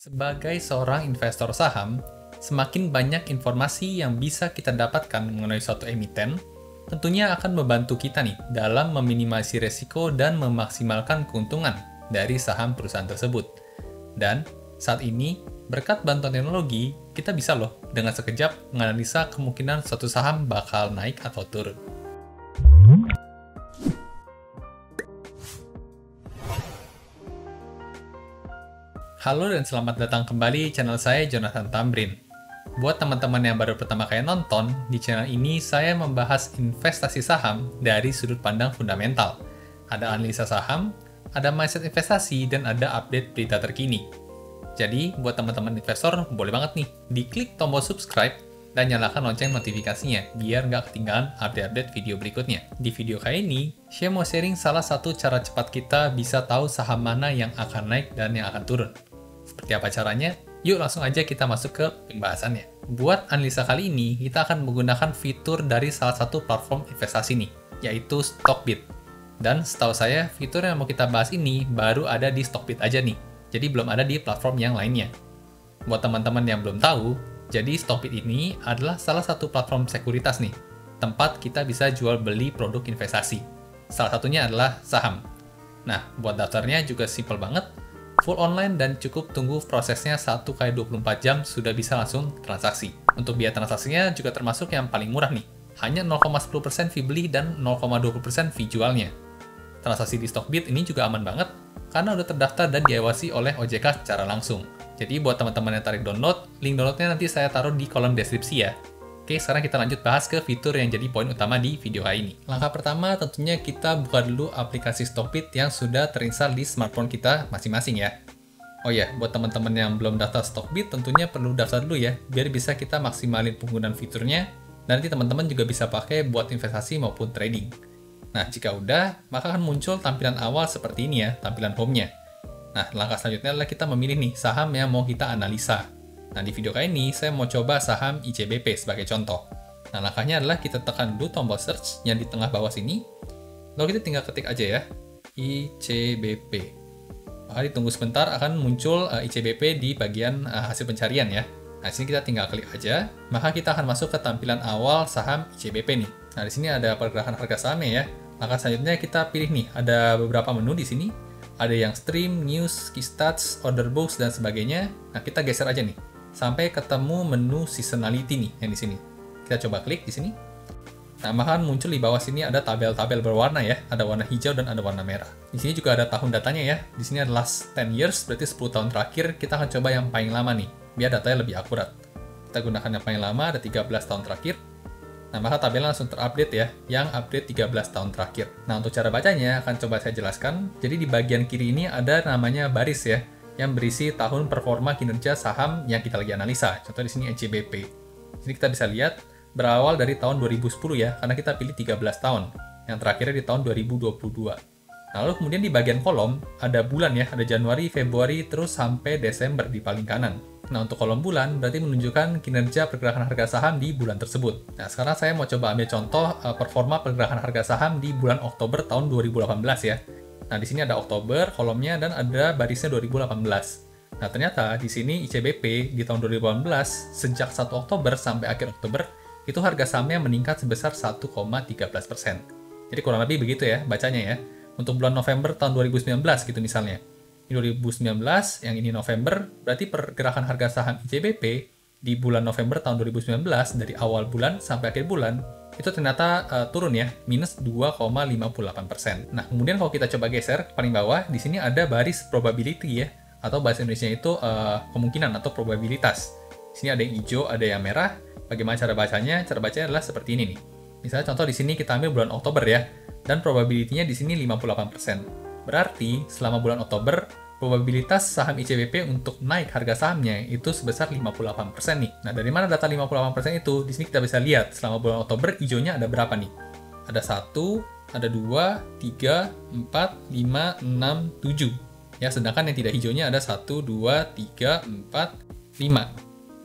Sebagai seorang investor saham, semakin banyak informasi yang bisa kita dapatkan mengenai suatu emiten, tentunya akan membantu kita nih dalam meminimasi resiko dan memaksimalkan keuntungan dari saham perusahaan tersebut. Dan saat ini, berkat bantuan teknologi, kita bisa loh dengan sekejap menganalisa kemungkinan suatu saham bakal naik atau turun. Halo dan selamat datang kembali di channel saya, Jonathan Tambrin. Buat teman-teman yang baru pertama kali nonton, di channel ini saya membahas investasi saham dari sudut pandang fundamental. Ada analisa saham, ada mindset investasi, dan ada update berita terkini. Jadi, buat teman-teman investor, boleh banget nih, diklik tombol subscribe dan nyalakan lonceng notifikasinya, biar nggak ketinggalan update-update video berikutnya. Di video kali ini, saya mau sharing salah satu cara cepat kita bisa tahu saham mana yang akan naik dan yang akan turun. Seperti apa caranya? Yuk langsung aja kita masuk ke pembahasannya. Buat analisa kali ini, kita akan menggunakan fitur dari salah satu platform investasi nih, yaitu Stockbit. Dan setahu saya, fitur yang mau kita bahas ini baru ada di Stockbit aja nih, jadi belum ada di platform yang lainnya. Buat teman-teman yang belum tahu, jadi Stockbit ini adalah salah satu platform sekuritas nih, tempat kita bisa jual beli produk investasi. Salah satunya adalah saham. Nah, buat daftarnya juga simple banget, full online dan cukup tunggu prosesnya 1x24 jam sudah bisa langsung transaksi. Untuk biaya transaksinya juga termasuk yang paling murah nih, hanya 0,10% fee beli dan 0,20% fee jualnya. Transaksi di Stockbit ini juga aman banget, karena udah terdaftar dan diawasi oleh OJK secara langsung. Jadi buat teman-teman yang tarik download, link downloadnya nanti saya taruh di kolom deskripsi ya. Oke, sekarang kita lanjut bahas ke fitur yang jadi poin utama di video kali ini. Langkah pertama tentunya kita buka dulu aplikasi Stockbit yang sudah terinstall di smartphone kita masing-masing ya. Oh ya, buat teman-teman yang belum daftar Stockbit tentunya perlu daftar dulu ya, biar bisa kita maksimalin penggunaan fiturnya, dan nanti teman-teman juga bisa pakai buat investasi maupun trading. Nah, jika udah, maka akan muncul tampilan awal seperti ini ya, tampilan home-nya. Nah, langkah selanjutnya adalah kita memilih nih saham yang mau kita analisa. Nah, di video kali ini, saya mau coba saham ICBP sebagai contoh. Nah, langkahnya adalah kita tekan dulu tombol search yang di tengah bawah sini, lalu kita tinggal ketik aja ya, ICBP. Maka ditunggu sebentar akan muncul ICBP di bagian hasil pencarian ya. Nah, di sini kita tinggal klik aja, maka kita akan masuk ke tampilan awal saham ICBP nih. Nah, di sini ada pergerakan harga sahamnya ya. Langkah selanjutnya kita pilih nih, ada beberapa menu di sini. Ada yang stream, news, key stats, order books, dan sebagainya. Nah, kita geser aja nih, sampai ketemu menu seasonality nih yang di sini. Kita coba klik di sini. Nah, maka muncul di bawah sini ada tabel-tabel berwarna ya, ada warna hijau dan ada warna merah. Di sini juga ada tahun datanya ya. Di sini ada last 10 years, berarti 10 tahun terakhir. Kita akan coba yang paling lama nih, biar datanya lebih akurat. Kita gunakan yang paling lama, ada 13 tahun terakhir. Nah, maka tabelnya langsung terupdate ya, yang update 13 tahun terakhir. Nah, untuk cara bacanya akan coba saya jelaskan. Jadi di bagian kiri ini ada namanya baris ya, yang berisi tahun performa kinerja saham yang kita lagi analisa. Contoh di sini ICBP. Di sini kita bisa lihat berawal dari tahun 2010 ya, karena kita pilih 13 tahun. Yang terakhirnya di tahun 2022. Nah, lalu kemudian di bagian kolom ada bulan ya, ada Januari, Februari, terus sampai Desember di paling kanan. Nah, untuk kolom bulan berarti menunjukkan kinerja pergerakan harga saham di bulan tersebut. Nah, sekarang saya mau coba ambil contoh performa pergerakan harga saham di bulan Oktober tahun 2018 ya. Nah, di sini ada Oktober kolomnya dan ada barisnya 2018. Nah, ternyata di sini ICBP di tahun 2018 sejak 1 Oktober sampai akhir Oktober itu harga sahamnya meningkat sebesar 1,13%. Jadi kurang lebih begitu ya bacanya ya. Untuk bulan November tahun 2019 gitu misalnya. Di 2019, yang ini November, berarti pergerakan harga saham ICBP di bulan November tahun 2019 dari awal bulan sampai akhir bulan itu ternyata turun ya, minus 2,58%. Nah, kemudian kalau kita coba geser ke paling bawah, di sini ada baris probability ya, atau bahasa Indonesia itu kemungkinan atau probabilitas. Di sini ada yang hijau, ada yang merah. Bagaimana cara bacanya? Cara bacanya adalah seperti ini nih. Misalnya contoh di sini kita ambil bulan Oktober ya, dan probability-nya di sini 58%. Berarti selama bulan Oktober, probabilitas saham ICBP untuk naik harga sahamnya itu sebesar 58% nih. Nah, dari mana data 58% itu? Di sini kita bisa lihat selama bulan Oktober hijaunya ada berapa nih? Ada 1, ada 2, 3, 4, 5, 6, 7. Ya, sedangkan yang tidak hijaunya ada 1, 2, 3, 4, 5.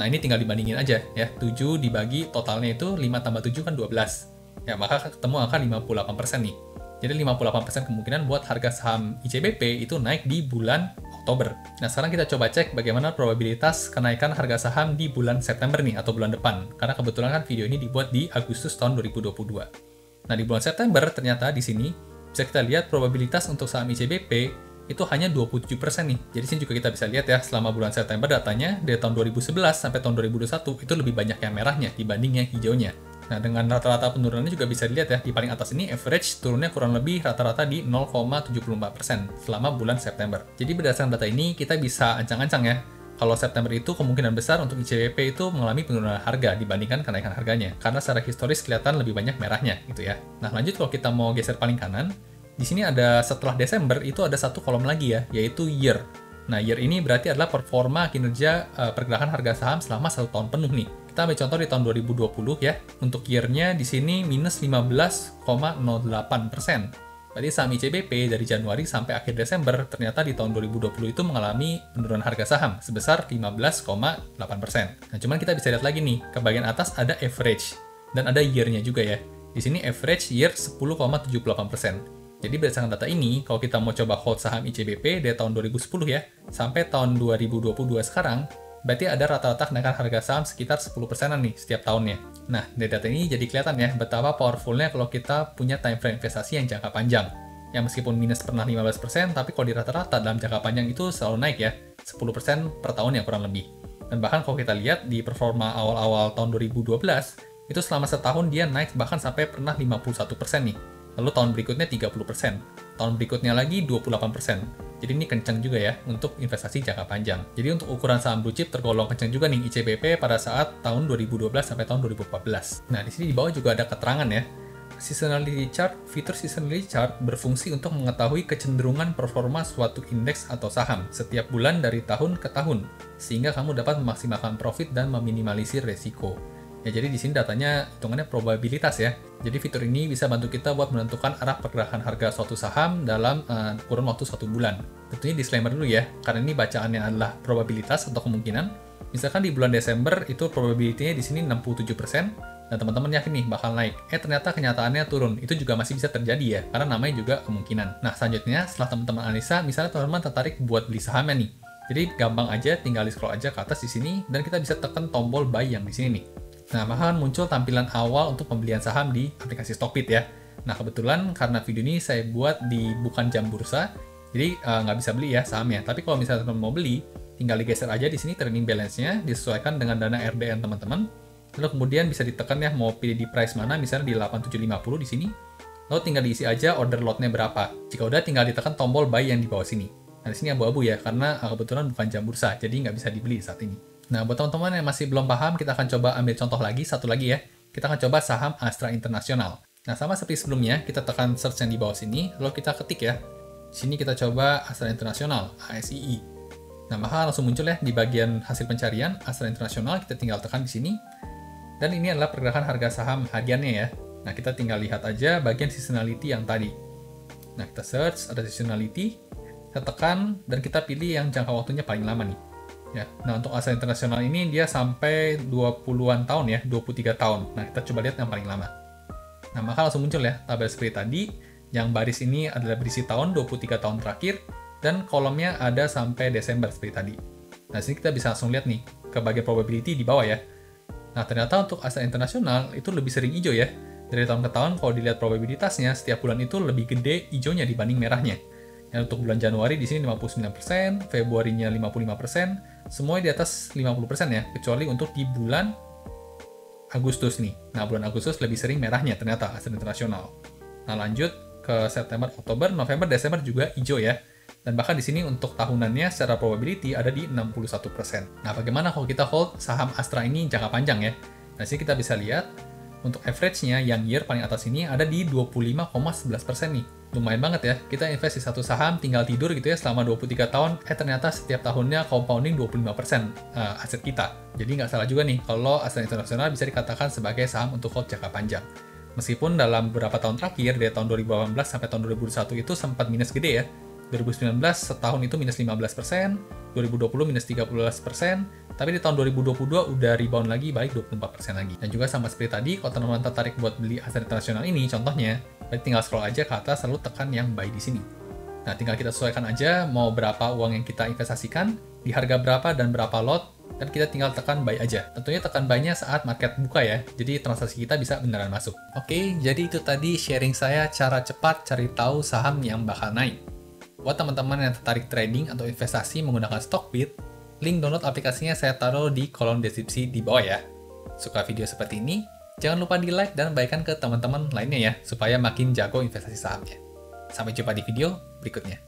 Nah, ini tinggal dibandingin aja ya. 7 dibagi totalnya itu 5 tambah 7 kan 12. Ya, maka ketemu angka 58% nih. Jadi 58% kemungkinan buat harga saham ICBP itu naik di bulan Oktober. Nah, sekarang kita coba cek bagaimana probabilitas kenaikan harga saham di bulan September nih, atau bulan depan. Karena kebetulan kan video ini dibuat di Agustus tahun 2022. Nah, di bulan September ternyata di sini bisa kita lihat probabilitas untuk saham ICBP itu hanya 27% nih. Jadi sini juga kita bisa lihat ya, selama bulan September datanya dari tahun 2011 sampai tahun 2021 itu lebih banyak yang merahnya dibanding yang hijaunya. Nah, dengan rata-rata penurunannya juga bisa dilihat ya, di paling atas ini average turunnya kurang lebih rata-rata di 0,74% selama bulan September. Jadi berdasarkan data ini, kita bisa ancang-ancang ya, kalau September itu kemungkinan besar untuk ICBP itu mengalami penurunan harga dibandingkan kenaikan harganya, karena secara historis kelihatan lebih banyak merahnya gitu ya. Nah, lanjut kalau kita mau geser paling kanan, di sini ada setelah Desember itu ada satu kolom lagi ya, yaitu year. Nah, year ini berarti adalah performa kinerja pergerakan harga saham selama 1 tahun penuh nih. Kita ambil contoh di tahun 2020 ya. Untuk year-nya di sini minus 15,08%. Berarti saham ICBP dari Januari sampai akhir Desember ternyata di tahun 2020 itu mengalami penurunan harga saham sebesar 15,8%. Nah, cuman kita bisa lihat lagi nih, ke bagian atas ada average dan ada year-nya juga ya. Di sini average year 10,78%. Jadi berdasarkan data ini, kalau kita mau coba hold saham ICBP dari tahun 2010 ya, sampai tahun 2022 sekarang, berarti ada rata-rata kenaikan harga saham sekitar 10%-an nih setiap tahunnya. Nah, dari data ini jadi kelihatan ya betapa powerful-nya kalau kita punya time frame investasi yang jangka panjang. Yang meskipun minus pernah 15%, tapi kalau di rata-rata dalam jangka panjang itu selalu naik ya, 10% per tahun ya kurang lebih. Dan bahkan kalau kita lihat di performa awal-awal tahun 2012, itu selama setahun dia naik bahkan sampai pernah 51% nih. Lalu tahun berikutnya 30%, tahun berikutnya lagi 28%. Jadi ini kencang juga ya untuk investasi jangka panjang. Jadi untuk ukuran saham blue chip tergolong kencang juga nih ICBP pada saat tahun 2012 sampai tahun 2014. Nah, di sini di bawah juga ada keterangan ya. Seasonality chart, fitur seasonality chart berfungsi untuk mengetahui kecenderungan performa suatu indeks atau saham setiap bulan dari tahun ke tahun, sehingga kamu dapat memaksimalkan profit dan meminimalisir resiko. Ya, jadi di sini datanya hitungannya probabilitas ya. Jadi fitur ini bisa bantu kita buat menentukan arah pergerakan harga suatu saham dalam kurun waktu 1 bulan. Tentunya disclaimer dulu ya, karena ini bacaannya adalah probabilitas atau kemungkinan. Misalkan di bulan Desember itu probability-nya di sini 67%, dan teman-teman yakin nih bakal naik. Ternyata kenyataannya turun. Itu juga masih bisa terjadi ya, karena namanya juga kemungkinan. Nah, selanjutnya setelah teman-teman analisa, misalnya teman-teman tertarik buat beli sahamnya nih. Jadi gampang aja, tinggal di-scroll aja ke atas di sini, dan kita bisa tekan tombol buy yang di sini nih. Nah, maka muncul tampilan awal untuk pembelian saham di aplikasi Stockbit ya. Nah, kebetulan karena video ini saya buat di bukan jam bursa, jadi nggak bisa beli ya sahamnya. Tapi kalau misalnya teman mau beli, tinggal digeser aja di sini trading balance-nya, disesuaikan dengan dana RDN teman-teman. Lalu kemudian bisa ditekan ya, mau pilih di price mana, misalnya di 8750 di sini. Lalu tinggal diisi aja order lot-nya berapa. Jika udah, tinggal ditekan tombol buy yang di bawah sini. Nah, di sini abu-abu ya, karena kebetulan bukan jam bursa, jadi nggak bisa dibeli saat ini. Nah, buat teman-teman yang masih belum paham, kita akan coba ambil contoh lagi, satu lagi ya. Kita akan coba saham Astra International. Nah, sama seperti sebelumnya, kita tekan search yang di bawah sini, lalu kita ketik ya. Sini kita coba Astra International, ASII. Nah, maka langsung muncul ya di bagian hasil pencarian, Astra International, kita tinggal tekan di sini. Dan ini adalah pergerakan harga saham hariannya ya. Nah, kita tinggal lihat aja bagian seasonality yang tadi. Nah, kita search, ada seasonality, kita tekan, dan kita pilih yang jangka waktunya paling lama nih. Ya, nah untuk Astra International ini dia sampai 20-an tahun ya, 23 tahun. Nah, kita coba lihat yang paling lama. Nah, maka langsung muncul ya tabel seperti tadi, yang baris ini adalah berisi tahun 23 tahun terakhir, dan kolomnya ada sampai Desember seperti tadi. Nah, sini kita bisa langsung lihat nih ke bagian probability di bawah ya. Nah, ternyata untuk Astra International itu lebih sering hijau ya. Dari tahun ke tahun kalau dilihat probabilitasnya setiap bulan itu lebih gede hijaunya dibanding merahnya. Yang untuk bulan Januari di sini 59%, Februarinya 55%, semuanya di atas 50% ya, kecuali untuk di bulan Agustus nih. Nah, bulan Agustus lebih sering merahnya ternyata Astra International. Nah, lanjut ke September, Oktober, November, Desember juga hijau ya. Dan bahkan di sini untuk tahunannya secara probability ada di 61%. Nah, bagaimana kalau kita hold saham Astra ini jangka panjang ya? Nah, sini kita bisa lihat untuk average-nya yang year paling atas ini ada di 25,11% nih. Lumayan banget ya, kita invest di satu saham tinggal tidur gitu ya selama 23 tahun, ternyata setiap tahunnya compounding 25% aset kita. Jadi nggak salah juga nih kalau Astra International bisa dikatakan sebagai saham untuk hold jangka panjang. Meskipun dalam beberapa tahun terakhir, dari tahun 2018 sampai tahun 2021 itu sempat minus gede ya. 2019 setahun itu minus 15%, 2020 minus 13%, tapi di tahun 2022 udah rebound lagi, balik 24% lagi. Dan juga sama seperti tadi, kalau teman-teman tertarik buat beli Astra International ini, contohnya, berarti tinggal scroll aja ke atas, lalu tekan yang buy di sini. Nah, tinggal kita sesuaikan aja mau berapa uang yang kita investasikan, di harga berapa dan berapa lot, dan kita tinggal tekan buy aja. Tentunya tekan buy-nya saat market buka ya, jadi transaksi kita bisa beneran masuk. Oke, jadi itu tadi sharing saya cara cepat cari tahu saham yang bakal naik. Buat teman-teman yang tertarik trading atau investasi menggunakan Stockbit, link download aplikasinya saya taruh di kolom deskripsi di bawah ya. Suka video seperti ini? Jangan lupa di like dan bagikan ke teman-teman lainnya ya, supaya makin jago investasi sahamnya. Sampai jumpa di video berikutnya.